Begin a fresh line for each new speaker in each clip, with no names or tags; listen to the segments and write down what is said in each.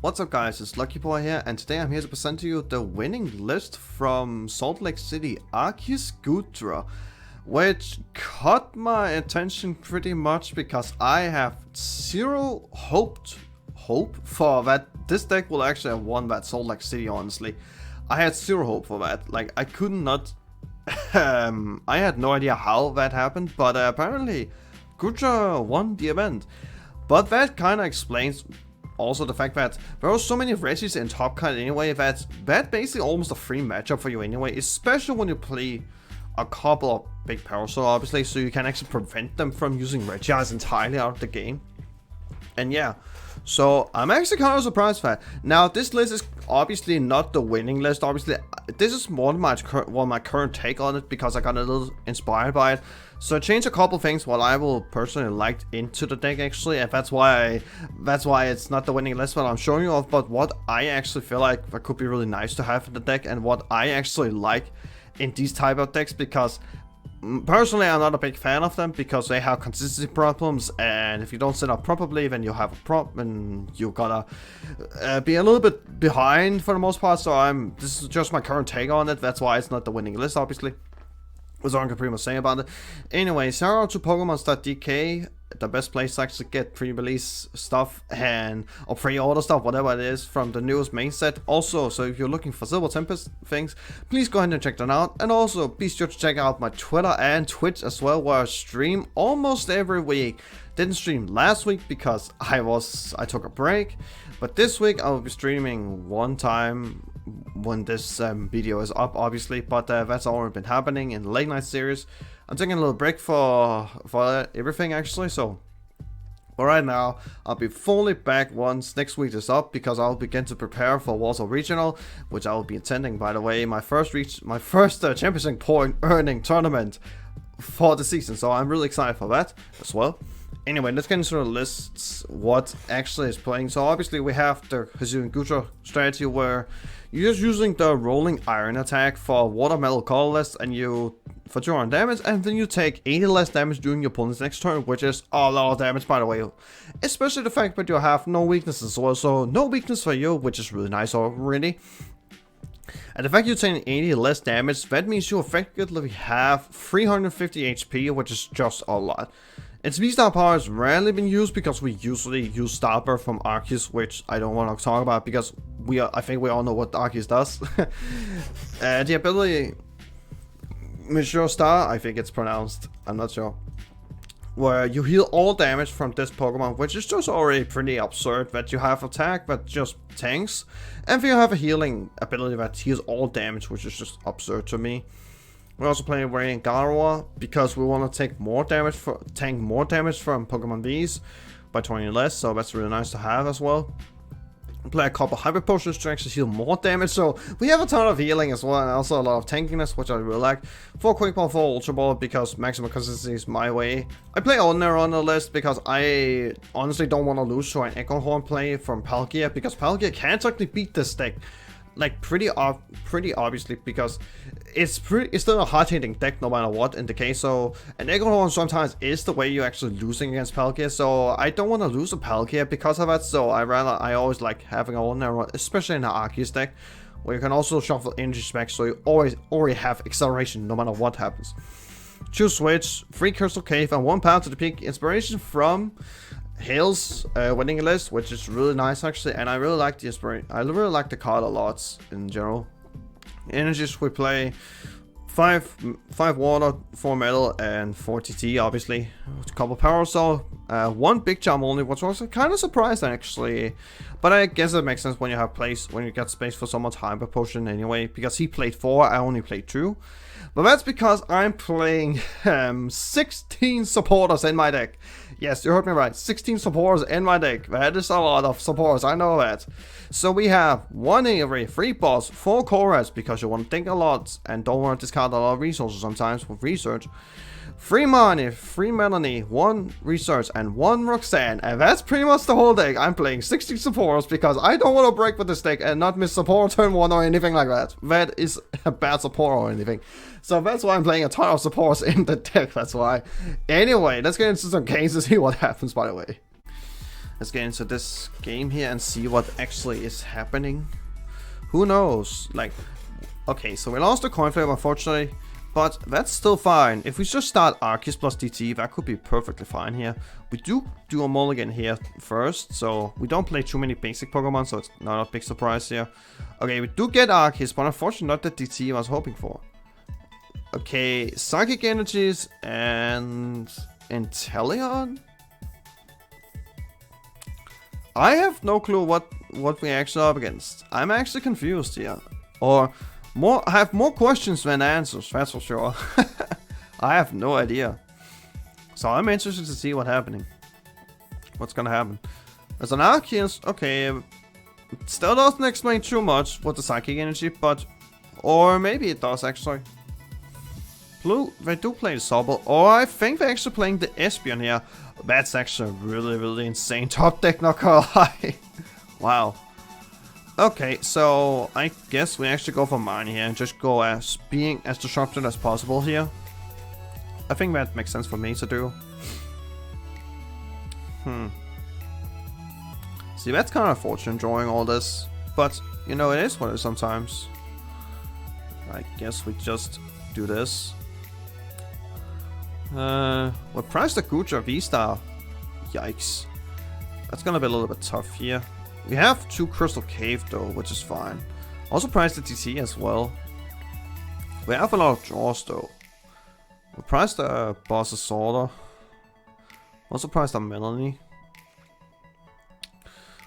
What's up guys, it's LuckyBoy here, and today I'm here to present to you the winning list from Salt Lake City, Regis Goodra, which caught my attention pretty much because I have zero hope for that this deck will actually have won that Salt Lake City, honestly. I had zero hope for that, like I could not, I had no idea how that happened, but apparently Goodra won the event. But that kind of explains also the fact that there are so many Regis in top card anyway that basically almost a free matchup for you anyway, especially when you play a couple of big powers, so obviously, so you can actually prevent them from using Regis entirely out of the game. And yeah, so I'm actually kind of surprised that. Now this list is obviously not the winning list, obviously this is more than my current take on it because I got a little inspired by it. So I changed a couple things what I will personally like into the deck actually, and that's why it's not the winning list that I'm showing you off, but what I actually feel like that could be really nice to have in the deck and what I actually like in these type of decks, because personally I'm not a big fan of them because they have consistency problems, and if you don't set up properly then you have a problem and you gotta be a little bit behind for the most part. So this is just my current take on it. That's why it's not the winning list, obviously. That's all I can pretty much say about it. Anyway, shout out to pokemons.dk, the best place to actually get pre-release stuff or pre-order stuff, whatever it is, from the newest main set. Also, so if you're looking for Silver Tempest things, please go ahead and check them out. And also, be sure to check out my Twitter and Twitch as well, where I stream almost every week. Didn't stream last week because I took a break, but this week I will be streaming one time when this video is up, obviously, but that's already been happening in the late night series. I'm taking a little break for everything actually, so but right now I'll be fully back once next week is up, because I'll begin to prepare for Warsaw Regional, which I will be attending, by the way, my first championship point earning tournament for the season, so I'm really excited for that as well. Anyway, let's get into the lists, what actually is playing. So obviously we have the Regis Goodra strategy where you're just using the rolling iron attack for watermelon colorless, and you for 200 damage, and then you take 80 less damage during your opponent's next turn, which is a lot of damage, by the way. Especially the fact that you have no weaknesses as well, so no weakness for you, which is really nice already. And the fact you're taking 80 less damage, that means you effectively have 350 HP, which is just a lot. Its V-Star power has rarely been used because we usually use Star Burst from Regis, which I don't want to talk about because I think we all know what Regis does. The ability Monsieur Star, I think it's pronounced, I'm not sure, where you heal all damage from this Pokemon, which is just already pretty absurd that you have attack that just tanks, and you have a healing ability that heals all damage, which is just absurd to me. We're also playing Radiant Gardevoir because we want to tank more damage from Pokemon V's by 20 less, so that's really nice to have as well. Play a couple Hyper Potions to actually heal more damage, so we have a ton of healing as well, and also a lot of tankiness, which I really like. 4 Quick Ball, 4 Ultra Ball because maximum consistency is my way. I play Ordinary on the list because I honestly don't want to lose to an Echo Horn play from Palkia, because Palkia can technically beat this deck. Like pretty obviously, because it's still a hard-hitting deck no matter what in the case. So an Echo Horn sometimes is the way you're actually losing against Palkia, so I don't want to lose a Palkia because of that. So I always like having an Ordinary Run, especially in the Arceus deck, where you can also shuffle energy specs, so you already have acceleration no matter what happens. Choose Switch, 3 Crystal Cave, and 1 pound to the peak. Inspiration from Hale's winning list, which is really nice actually, and I really like the inspiration. I really like the card a lot in general. Energies, we play 5 water, 4 metal, and 4 TT, obviously. A couple power cell, 1 big jump only, which was kind of surprised actually, but I guess it makes sense when you get space for so much Hyper Potion anyway, because he played 4, I only played 2. But that's because I'm playing 16 supporters in my deck. Yes, you heard me right, 16 supporters in my deck. That is a lot of supporters, I know that. So we have 1 Avery, 3 Boss, 4 Koras, because you want to think a lot and don't want to discard a lot of resources sometimes with research. 3 Marnie, 3 Melanie, 1 Research, and 1 Roxanne. And that's pretty much the whole deck. I'm playing 60 supporters because I don't want to break with this deck and not miss support turn 1 or anything like that. That is a bad support or anything. So that's why I'm playing a ton of supports in the deck, that's why. Anyway, let's get into some games to see what happens, by the way. Let's get into this game here and see what actually is happening. Who knows? Like, okay, so we lost the coin flip, unfortunately, but that's still fine. If we just start Arceus plus DT, that could be perfectly fine here. We do a mulligan here first, so we don't play too many basic Pokemon, so it's not a big surprise here. Okay, we do get Arceus, but unfortunately not the DT I was hoping for. Okay, Psychic Energies and Inteleon? I have no clue what we actually are up against. I'm actually confused here. Or I have more questions than answers, that's for sure. I have no idea. So I'm interested to see what's happening. What's gonna happen. There's an Arceus, okay. It still doesn't explain too much with the Psychic Energy, but... Or maybe it does actually. Blue, they do play the Sobble. Or I think they're actually playing the Espeon here. That's actually a really insane top deck, not gonna lie. Wow. Okay, so I guess we actually go for mine here and just go as being as disruptive as possible here. I think that makes sense for me to do. See, that's kind of unfortunate drawing all this. But, you know, it is what it is sometimes. I guess we just do this. What price the Goodra VSTAR? Yikes. That's gonna be a little bit tough here. We have 2 Crystal Cave though, which is fine. Also priced the TC as well. We have a lot of draws though. We priced the Boss Assaulter. Also priced the Melanie.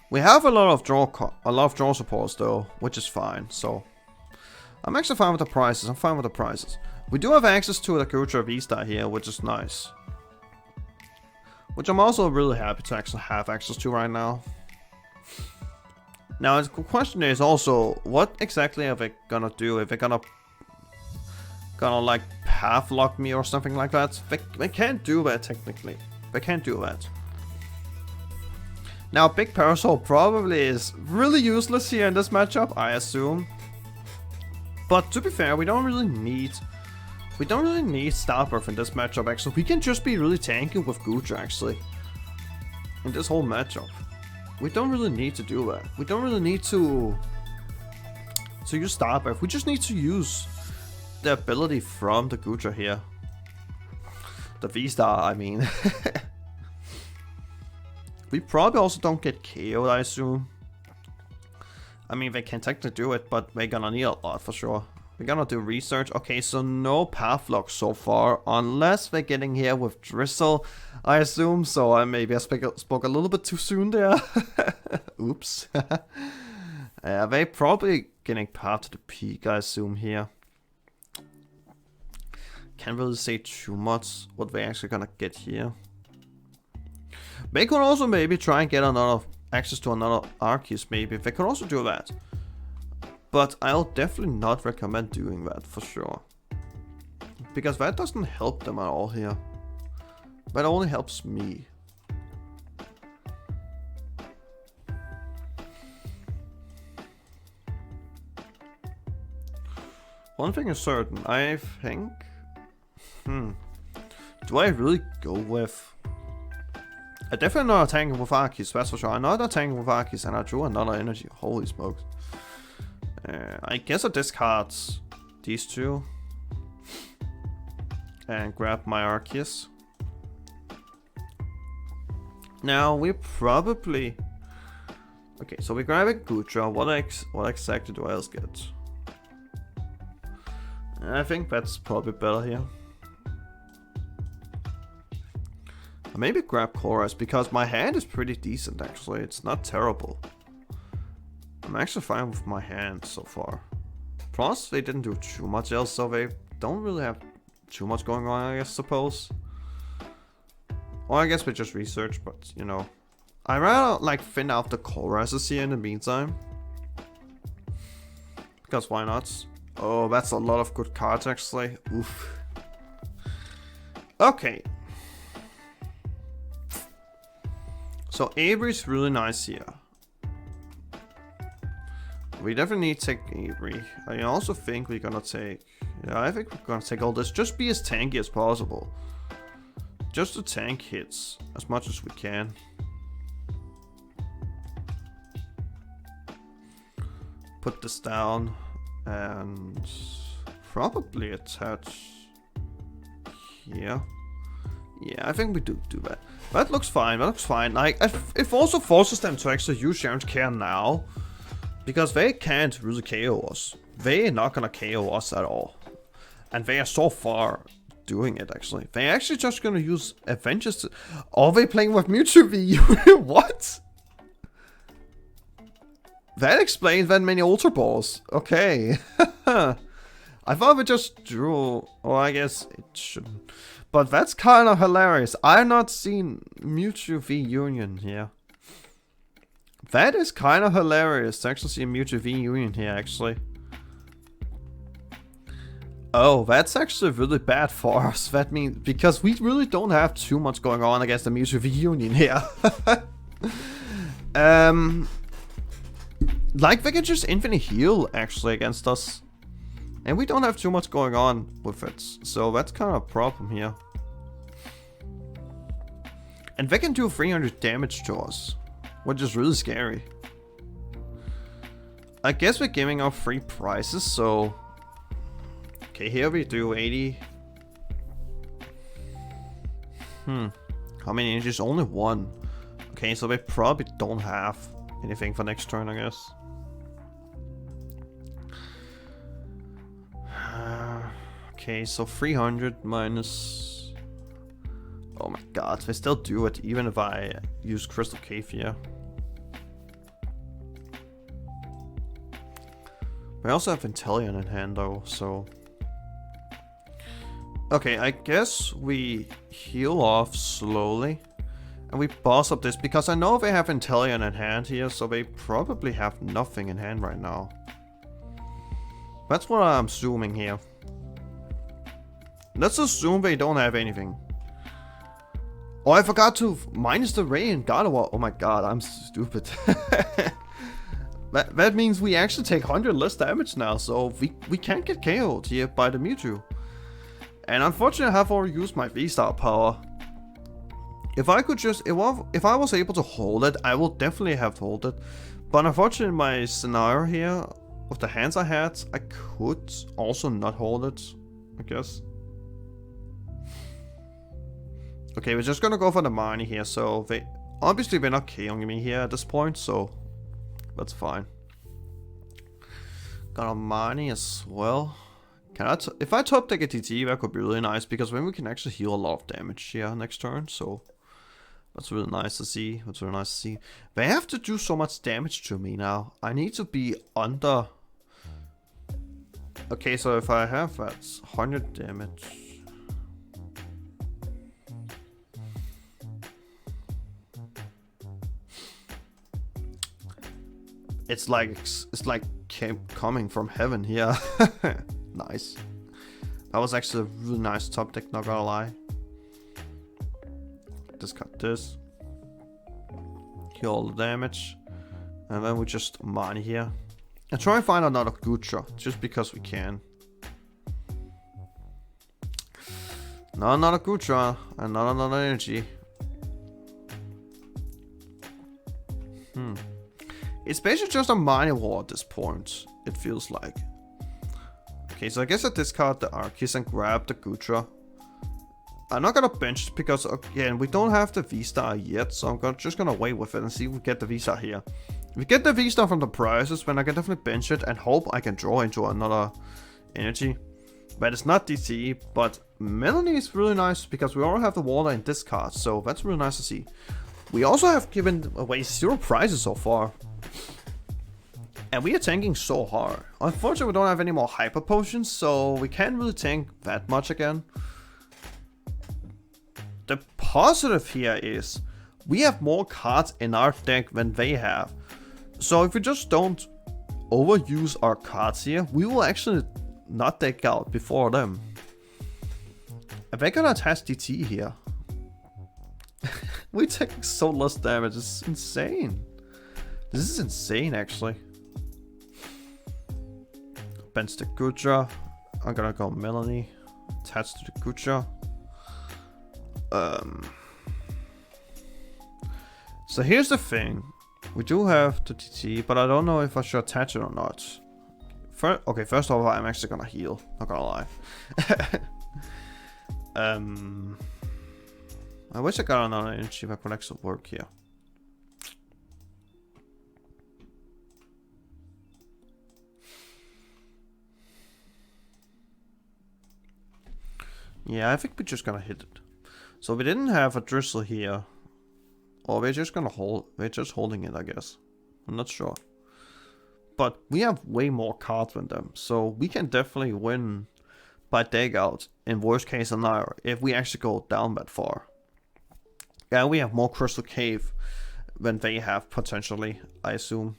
We have a lot of draw supports though, which is fine. So I'm actually fine with the prices. We do have access to the Goodra VSTAR here, which is nice. Which I'm also really happy to actually have access to right now. Now the question is also, what exactly are they gonna do? If they're gonna like path lock me or something like that? They can't do that technically. They can't do that. Now Big Parasol probably is really useless here in this matchup, I assume. But to be fair, we don't really need Starbirth in this matchup actually. We can just be really tanky with Goodra actually. In this whole matchup. We don't really need to do that. We don't really need to use Starbirth. We just need to use the ability from the Goodra here. The VSTAR, I mean. We probably also don't get KO'd, I assume. I mean, they can technically do it, but they're gonna need a lot for sure. We're gonna do research. Okay, so no path lock so far, unless they're getting here with Drizzle, I assume. So I maybe spoke a little bit too soon there. Oops. They probably getting path to the peak, I assume here. Can't really say too much what they're actually gonna get here. They could also maybe try and get another access to another Arceus, maybe. They could also do that. But I'll definitely not recommend doing that for sure. Because that doesn't help them at all here. That only helps me. One thing is certain, I think... Do I really go with... I definitely not attacking with Arceus, that's for sure. I'm not attacking with Arceus and I drew another energy. Holy smokes. I guess I discard these two. And grab my Arceus. Now we probably... Okay, so we grab a Goodra. What exactly do I else get? I think that's probably better here. Maybe grab Chorus, because my hand is pretty decent actually. It's not terrible. I'm actually fine with my hand so far. Plus, they didn't do too much else, so they don't really have too much going on, I suppose. Or I guess we just research, but you know. I'd rather like thin out the Choruses here in the meantime. Because why not? Oh, that's a lot of good cards actually. Oof. Okay. So Avery's really nice here. We definitely need to take Avery. I also think we're gonna take... Yeah, I think we're gonna take all this. Just be as tanky as possible. Just to tank hits as much as we can. put this down and probably attach here. Yeah, I think we do that. That looks fine, that looks fine. Like, it also forces them to actually use Sharon's care now. Because they can't really KO us. They're not gonna KO us at all. And they are so far doing it, actually. They're actually just gonna use Avengers to... Are they playing with Mewtwo V? What? That explains that many Ultra Balls. Okay. I thought we just drew... Well, I guess it shouldn't. But that's kind of hilarious. I've not seen Mewtwo V Union here. That is kind of hilarious to actually see a Mewtwo V Union here, actually. Oh, that's actually really bad for us. That means... Because we really don't have too much going on against the Mewtwo V Union here. Like, they can just infinite heal, actually, against us. And we don't have too much going on with it. So that's kind of a problem here. And they can do 300 damage to us. Which is really scary. I guess we're giving out free prizes, so... Okay, here we do 80. How many energies? Only one. Okay, so they probably don't have anything for next turn, I guess. Okay, so 300 minus... Oh my god, they still do it even if I use Crystal Cave here. We also have Inteleon in hand though, so... Okay, I guess we heal off slowly. And we boss up this, because I know they have Inteleon in hand here, so they probably have nothing in hand right now. That's what I'm assuming here. Let's assume they don't have anything. Oh, I forgot to minus the Ray and Gardevoir. Oh my god, I'm stupid. that means we actually take 100 less damage now, so we can't get KO'd here by the Mewtwo. And unfortunately, I have already used my V-Star power. If I could just... If I was able to hold it, I will definitely have hold it. But unfortunately, in my scenario here, with the hands I had, I could also not hold it, I guess. Okay, we're just gonna go for the Marnie here, so they... Obviously, they're not KOing me here at this point, so... That's fine. Got a Marnie as well. Can I if I top deck a TT, that could be really nice, because then we can actually heal a lot of damage here next turn, so... That's really nice to see, They have to do so much damage to me now. I need to be under... Okay, so if I have that's 100 damage... It's like coming from heaven here. Nice. That was actually a really nice top deck, not gonna lie. Discard this. Heal all the damage. And then we just mine here. And try and find another Goodra, just because we can. Not another Goodra, and not another energy. It's basically just a Mine War at this point, it feels like. Okay, so I guess I discard the Arceus and grab the Goodra. I'm not gonna bench it because, again, we don't have the V-Star yet, so I'm just gonna wait with it and see if we get the V-Star here. If we get the V-Star from the prizes, then I can definitely bench it and hope I can draw into another energy. But it's not DT, but Melanie is really nice because we already have the water in this card, so that's really nice to see. We also have given away 0 prizes so far. And we are tanking so hard. Unfortunately, we don't have any more hyper potions, so we can't really tank that much again. The positive here is we have more cards in our deck than they have. So if we just don't overuse our cards here, we will actually not deck out before them. And they're gonna attach DT here. We take so less damage, it's insane. This is insane, actually. Bench the Goodra. I'm gonna go Melanie. Attached to the Goodra. So here's the thing. We do have the DT, but I don't know if I should attach it or not. Okay, first of all, I'm actually gonna heal. Not gonna lie. I wish I got another energy if I could actually work here. Yeah, I think we're just gonna hit it. So we didn't have a drizzle here. Or we're just gonna hold, we're just holding it, I guess. I'm not sure. But we have way more cards than them, so we can definitely win by deck out in worst case scenario if we actually go down that far. Yeah, we have more Crystal Cave than they have potentially, I assume.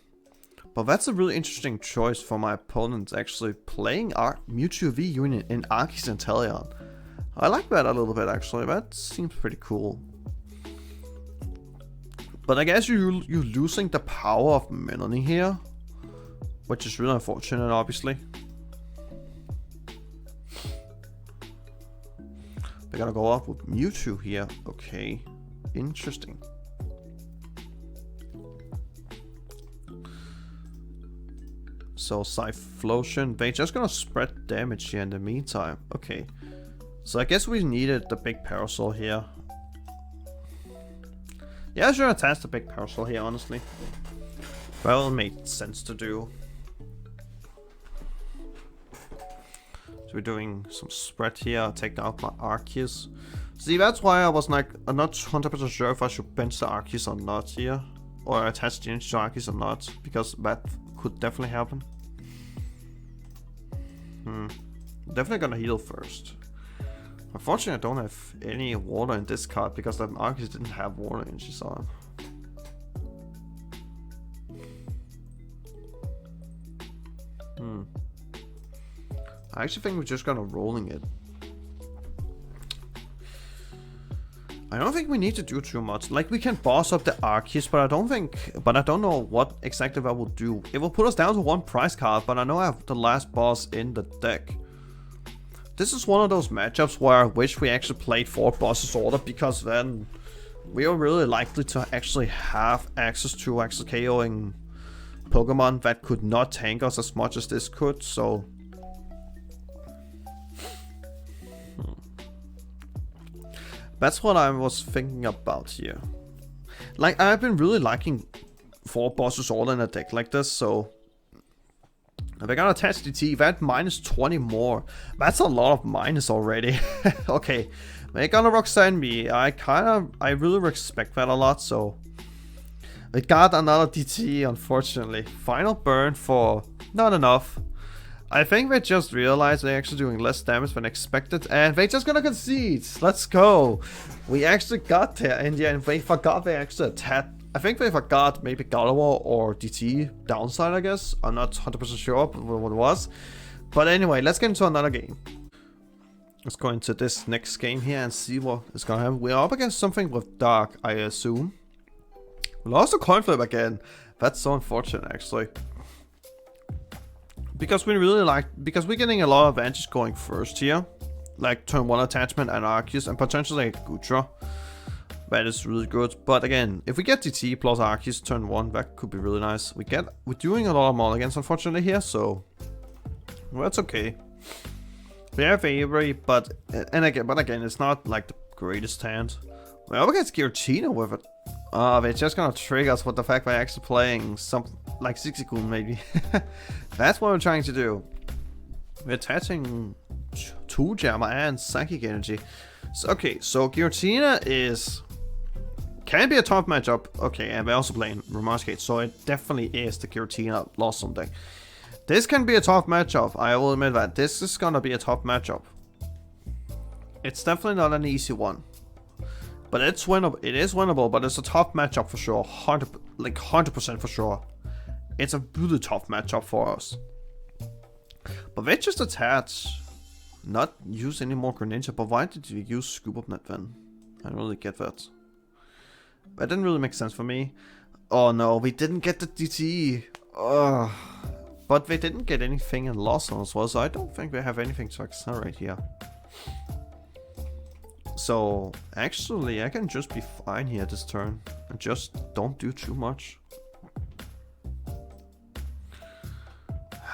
But that's a really interesting choice for my opponents actually playing Mewtwo V Union in Arceus and Inteleon. I like that a little bit actually, that seems pretty cool. But I guess you're losing the power of Melanie here, which is really unfortunate obviously. We're gonna go up with Mewtwo here, okay, interesting. So Cyflosion, they're just gonna spread damage here in the meantime, okay. So I guess we needed the big parasol here. Yeah, I should attach the big parasol here, honestly. That will make sense to do. So we're doing some spread here. I'll take out my Arceus. See, that's why I was like, I'm not 100% sure if I should bench the Arceus or not here. Or attach the Arceus or not. Because that could definitely happen. Definitely gonna heal first. Unfortunately, I don't have any water in this card because that Arceus didn't have water energies on. I actually think we're just gonna rolling it. I don't think we need to do too much. Like, we can boss up the Arceus, but I don't know what exactly that will do. It will put us down to one prize card, but I know I have the last boss in the deck. This is one of those matchups where I wish we actually played 4 bosses order, because then we are really likely to actually have access to actually KOing Pokemon that could not tank us as much as this could, so... That's what I was thinking about here. Like, I've been really liking 4 bosses order in a deck like this, so... If I gotta attach DT, that minus 20 more. That's a lot of minus already. Okay, they're gonna Roxanne me. I really respect that a lot, so... We got another DT, unfortunately. Final burn for not enough. I think they just realized they're actually doing less damage than expected, and they're just gonna concede. Let's go. We actually got there in the end. They forgot they actually attacked. I think they forgot maybe Gardevoir or DT downside, I guess. I'm not 100% sure what it was. But anyway, let's get into another game. Let's go into this next game here and see what is gonna happen. We're up against something with Dark, I assume. We lost a coin flip again. That's so unfortunate, actually. Because we really like, because we're getting a lot of advantage going first here. Like turn 1 attachment and Arceus and potentially a Goodra. That is really good. But again, if we get DT plus Arceus turn 1, that could be really nice. We're doing a lot of mulligans unfortunately here, so well, that's okay. We have Avery, but again, it's not like the greatest hand. We're up against Giratina with it. They're just gonna trick us with the fact we're actually playing something like Zigzagoon maybe. That's what we're trying to do. We're attaching 2 Jammer and Psychic Energy. So, okay, so Giratina can be a tough matchup. Okay, and we're also playing Remarskate, so it definitely is the Giratina lost something. This can be a tough matchup, I will admit that. This is gonna be a tough matchup. It's definitely not an easy one. But it's winnable. It is winnable, but it's a tough matchup for sure. 100% for sure. It's a really tough matchup for us. But they just attach, not use any more Greninja. But why did you use Scoop Up Net then? I don't really get that. That didn't really make sense for me. Oh no, we didn't get the DT. Ugh. But they didn't get anything in loss on as well, so I don't think they have anything to accelerate here. So, actually, I can just be fine here this turn. And just don't do too much.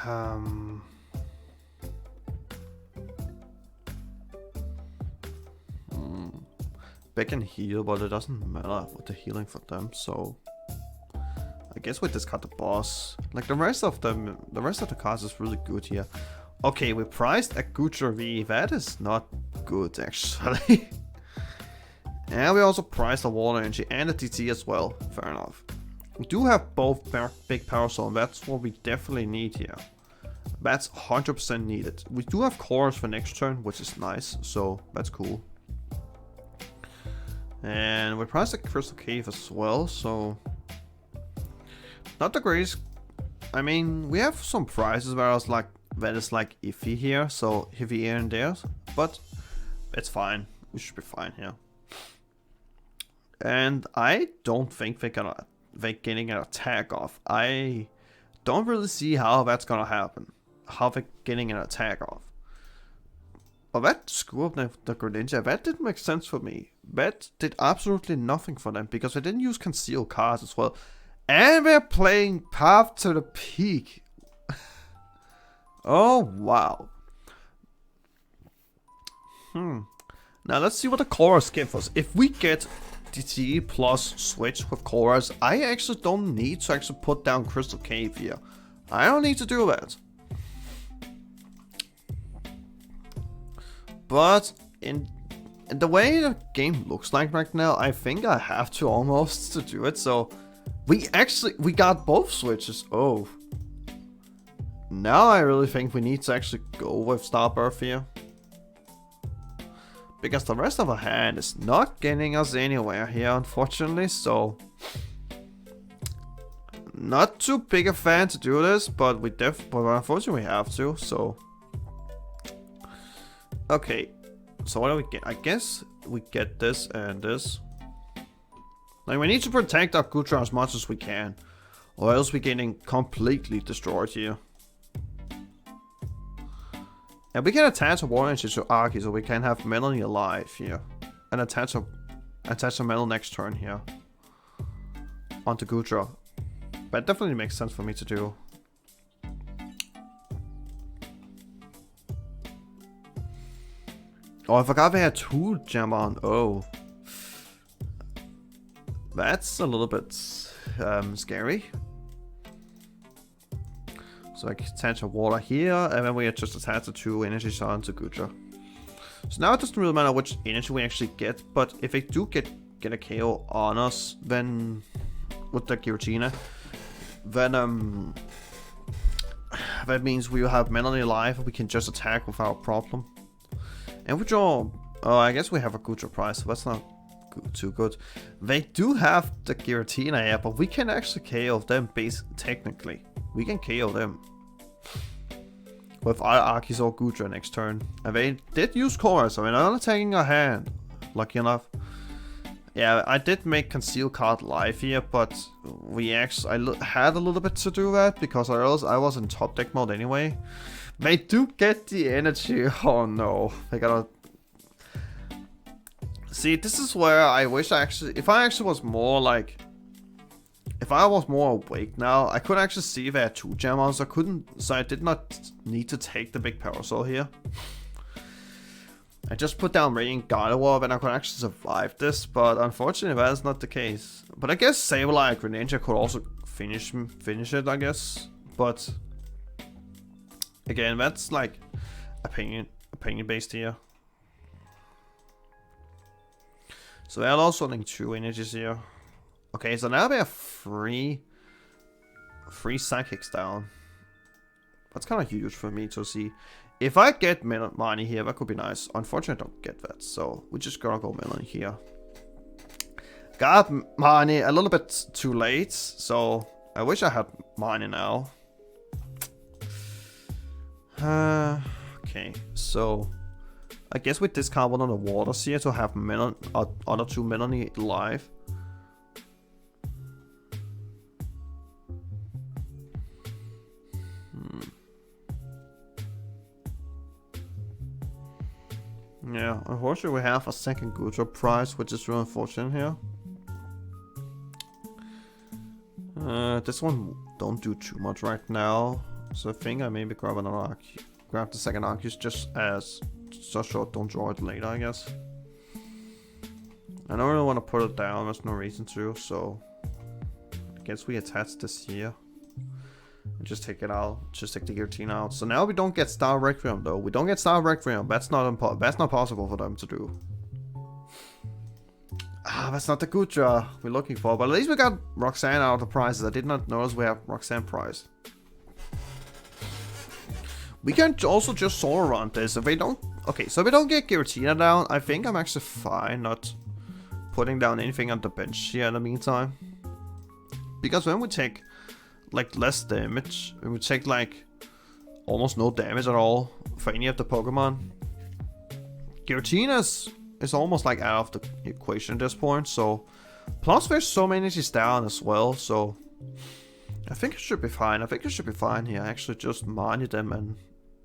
Um, They can heal, but it doesn't matter with the healing for them, so I guess we discard the boss. Like the rest of them, the rest of the cards is really good here. Okay, we priced a Goodra V. That is not good actually. And we also priced a Water Energy and a DT as well. Fair enough. We do have both big power zone. That's what we definitely need here. That's 100% needed. We do have cores for next turn, which is nice, so that's cool. And we priced a Crystal Cave as well, so not the greatest. I mean, we have some prices where I was like, that is like iffy here, so heavy here and there, but it's fine. We should be fine here. And I don't think they're getting an attack off. I don't really see how that's gonna happen. How they're getting an attack off. But that screw up the Greninja, that didn't make sense for me. That did absolutely nothing for them because they didn't use conceal cards as well. And they're playing Path to the Peak. Oh, wow. Now let's see what the chorus give us. If we get DT plus switch with chorus, I actually don't need to actually put down Crystal Cave here. I don't need to do that. But in the way the game looks like right now, I think I have to almost to do it. So we got both switches. Oh. Now I really think we need to actually go with Starbirth here. Because the rest of our hand is not getting us anywhere here, unfortunately, so not too big a fan to do this, but unfortunately we have to, so okay. So what do we get? I guess we get this and this. Like, we need to protect our Goodra as much as we can, or else we're getting completely destroyed here. And we can attach a Water Energy to Arky, so we can have Melanie alive here. And attach a Metal next turn here. Onto Goodra. That definitely makes sense for me to do. Oh, I forgot we had two Gem on. Oh. That's a little bit scary. So I can attach a water here, and then we just attach the two energies onto Goodra. So now it doesn't really matter which energy we actually get, but if they do get a KO on us, then with the Giratina, then that means we will have Melanie alive, and we can just attack without a problem. And we draw. Oh, I guess we have a Goodra prize, so that's not too good. They do have the Giratina here, but we can actually KO them technically. We can KO them with Arkis or Goodra next turn. And they did use chorus, so we're not attacking our hand. Lucky enough. Yeah, I did make Conceal card live here, but I had a little bit to do that because I was in top deck mode anyway. They do get the energy. Oh no, they gotta. See, this is where I wish if I actually was more like. If I was more awake now, I could actually see there are two Gemmons. So I did not need to take the big power soul here. I just put down Radiant Gardevoir and I could actually survive this, but unfortunately that is not the case. But I guess Sableye Greninja could also finish it, I guess. But again, that's like opinion based here. So they're also running two energies here. Okay, so now we have three psychics down. That's kind of huge for me to see. If I get Melanie here, that could be nice. Unfortunately, I don't get that, so we just gotta go Melanie here. Got Marnie a little bit too late, so I wish I had Marnie now. Okay, so I guess we discard one of the waters here to have other two Melanie live. Yeah, unfortunately we have a second Goodra prize, which is really unfortunate here. This one don't do too much right now. So I think I maybe grab another grab the second Arceus just as so short don't draw it later, I guess. I don't really want to put it down, there's no reason to, so I guess we attach this here. And just take it out, just take the Giratina out. So now we don't get Star Requiem though. We don't get Star Requiem, that's not possible for them to do. That's not the Goodra we're looking for, but at least we got Roxanne out of the prizes. I did not notice we have Roxanne prize. We can also just soar around this if we don't. Okay, so if we don't get Giratina down, I think I'm actually fine not putting down anything on the bench here in the meantime. Because when we take like less damage, when we take like almost no damage at all for any of the Pokemon, Giratina is almost like out of the equation at this point. So plus there's so many energies down as well, so I think it should be fine. I think it should be fine here. Actually just mania them and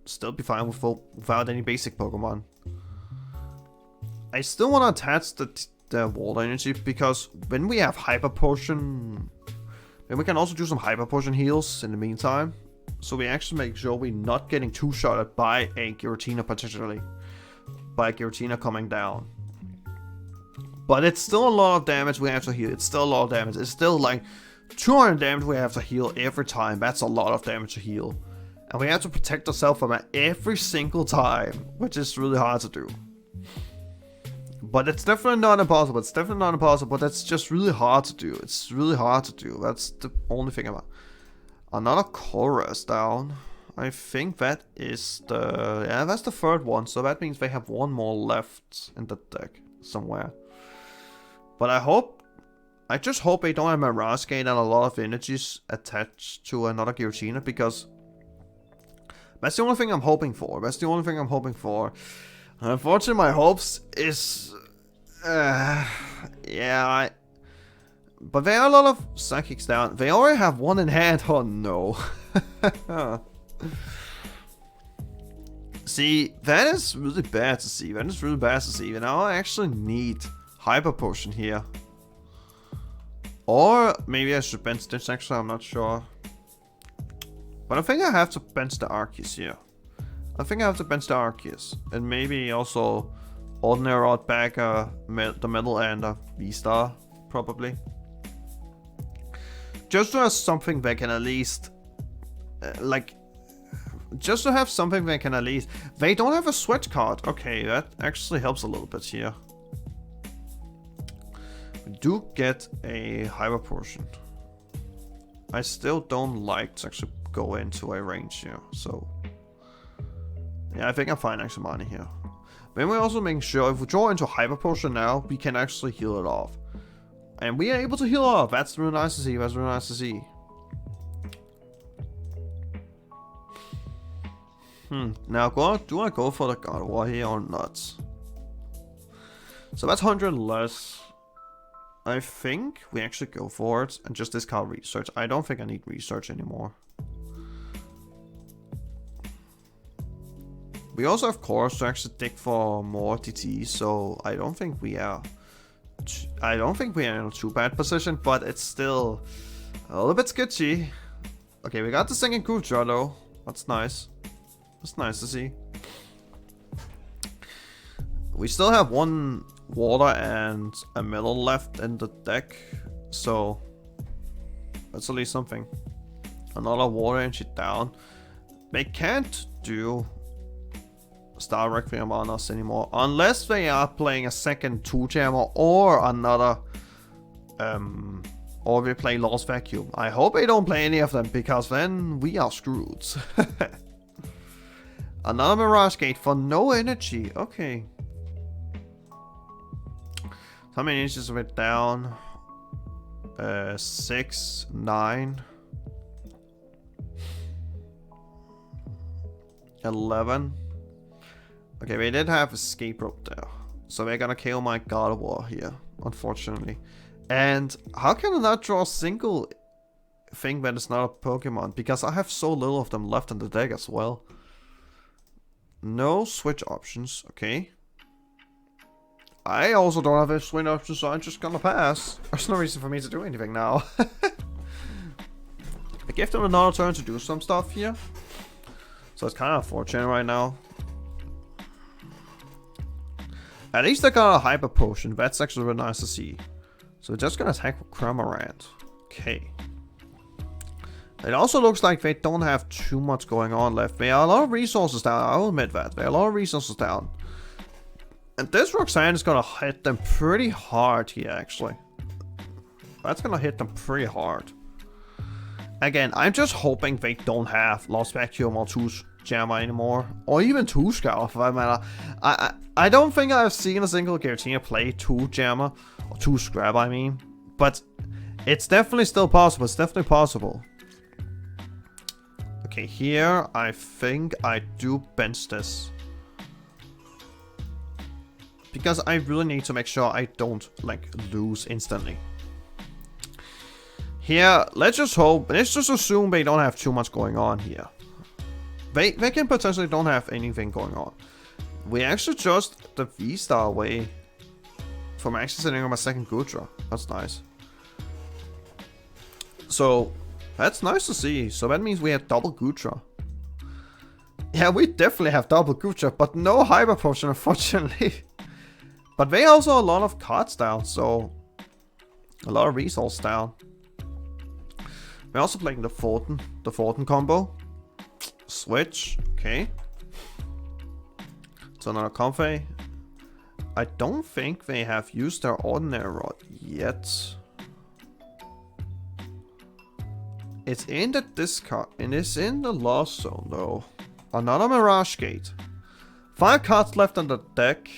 still be fine without any basic Pokemon. I still want to attach the water energy because when we have Hyper Potion, then we can also do some Hyper Potion heals in the meantime. So we actually make sure we're not getting two-shotted by a Giratina particularly. By Giratina coming down. But it's still a lot of damage we have to heal. It's still a lot of damage. It's still like 200 damage we have to heal every time. That's a lot of damage to heal. And we have to protect ourselves from it every single time, which is really hard to do. But it's definitely not impossible. It's definitely not impossible, but that's just really hard to do. It's really hard to do. That's the only thing about. Another chorus down. I think that is the... Yeah, that's the third one. So that means they have one more left in the deck somewhere. But I just hope they don't have Mirage Gate and a lot of energies attached to another Giratina, because that's the only thing I'm hoping for. That's the only thing I'm hoping for. Unfortunately, my hopes is... yeah, but there are a lot of Psychics down. They already have one in hand. Oh no. See, that is really bad to see. That is really bad to see. And I actually need Hyper Potion here. Or maybe I should bench this actually, I'm not sure. But I think I have to bench the Arceus here. I think I have to bench the Arceus. And maybe also Ordinary Rod back the Metal and a VSTAR, probably. Just to have something that can at least... just to have something they can at least... They don't have a switch card. Okay, that actually helps a little bit here. We do get a Hyper Potion. I still don't like to actually go into a range here, so... Yeah, I think I'm fine actually money here. Then we're also making sure if we draw into Hyper Potion now, we can actually heal it off. And we are able to heal it off. That's really nice to see. That's really nice to see. Now do I go for the God of War here or not? So that's 100 less. I think we actually go for it and just discard research. I don't think I need research anymore. We also have cores to actually dig for more DTs, so I don't think we are in a too bad position, but it's still a little bit sketchy. Okay, we got the second Goodra though. That's nice. That's nice to see. We still have one water and a metal left in the deck, so that's at least something. Another water and shit down. They can't do Star Requiem on us anymore, unless they are playing a second 2-jammer or another or we play Lost Vacuum. I hope they don't play any of them, because then we are screwed. Another Mirage Gate for no energy. Okay. How many energies are we down? 6, 9, 11. Okay, they did have escape rope there, so they're gonna kill my God of War here, unfortunately. And how can I not draw a single thing that is not a Pokemon? Because I have so little of them left in the deck as well. No switch options, okay. I also don't have a swing option, so I'm just gonna pass. There's no reason for me to do anything now. I give them another turn to do some stuff here. So it's kind of unfortunate right now. At least they got a Hyper Potion. That's actually really nice to see. So we're just gonna attack with Cramorant. Okay. It also looks like they don't have too much going on left. There are a lot of resources down. I will admit that. There are a lot of resources down. And this Roxanne is gonna hit them pretty hard here, actually. That's gonna hit them pretty hard. Again, I'm just hoping they don't have Lost Vacuum or Tooth Jammer anymore. Or even Tooth Scour, for that matter. I don't think I've seen a single Giratina play Tooth Jammer. Or Tooth Scrab, I mean. But it's definitely still possible. It's definitely possible. Okay, here I think I do bench this. Because I really need to make sure I don't, like, lose instantly. Here, let's just hope, let's just assume they don't have too much going on here. They can potentially don't have anything going on. We actually just the V-Star away from actually setting on my second Goodra. That's nice. So, that's nice to see. So that means we have double Goodra. Yeah, we definitely have double Goodra, but no Hyper Potion, unfortunately. But they also a lot of cards down, so a lot of resources down. We're also playing the Fortin combo. Switch, okay. So another Comfey. I don't think they have used their Ordinary Rod yet. It's in the discard, and it's in the lost zone though. Another Mirage Gate. 5 cards left on the deck.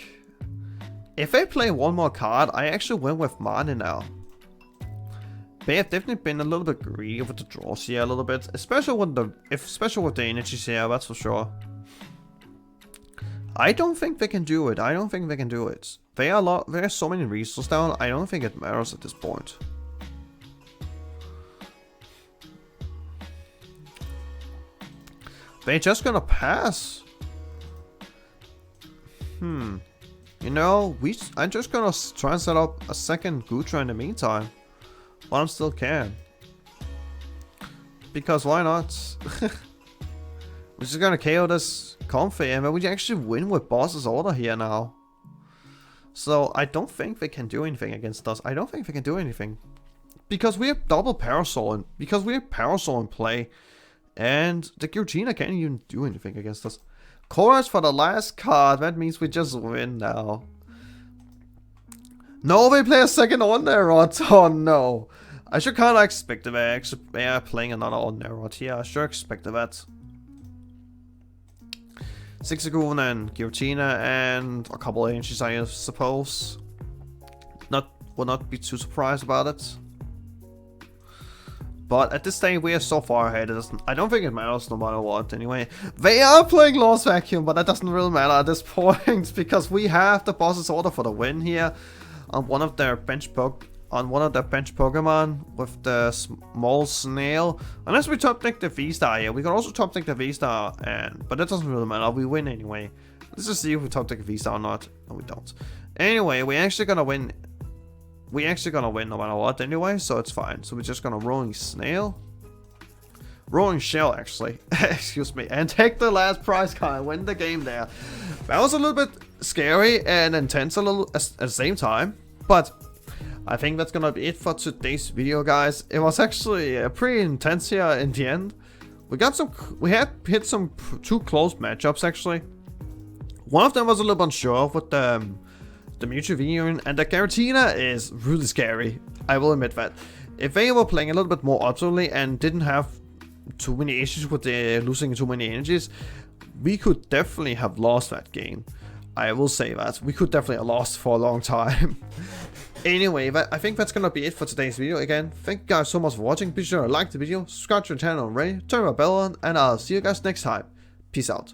If they play one more card, I actually win with Mane now. They have definitely been a little bit greedy with the draws here a little bit, especially with the energies here, that's for sure. I don't think they can do it. I don't think they can do it. There are so many resources down. I don't think it matters at this point. They're just gonna pass. You know, I'm just gonna try and set up a second Goodra in the meantime. While I'm still can. Because why not? We're just gonna KO this Comfey and we actually win with Boss's Order here now. So I don't think they can do anything against us. I don't think they can do anything. Because we have double Parasol in play. And the Giratina can't even do anything against us. Chorus for the last card. That means we just win now. No, they play a second Ordinary Rod. Oh no. I should kind of expect that. They are playing another Ordinary Rod here. I should expect that. Zigzagoon and Giratina and a couple of ancients, I suppose. Will not be too surprised about it. But at this stage, we are so far ahead. I don't think it matters no matter what. Anyway, they are playing Lost Vacuum, but that doesn't really matter at this point because we have the Boss's Order for the win here on one of their bench Pokemon with the small snail. Unless we top deck the V-Star here, we can also top deck the V-Star, but that doesn't really matter. We win anyway. Let's just see if we top deck a V-Star or not. No, we don't. Anyway, we're actually gonna win. We're actually gonna win no matter what anyway, so it's fine. So we're just gonna Rolling Shell, actually. Excuse me. And take the last prize card. Win the game there. That was a little bit scary and intense at the same time. But I think that's gonna be it for today's video, guys. It was actually pretty intense here in the end. We had hit some two close matchups, actually. One of them was a little unsure with the Mewtwo Union, and the Giratina is really scary. I will admit that. If they were playing a little bit more optimally and didn't have too many issues with losing too many energies, we could definitely have lost that game. I will say that. We could definitely have lost for a long time. Anyway, I think that's gonna be it for today's video. Again, thank you guys so much for watching. Be sure to like the video, subscribe to the channel already, turn my bell on, and I'll see you guys next time. Peace out.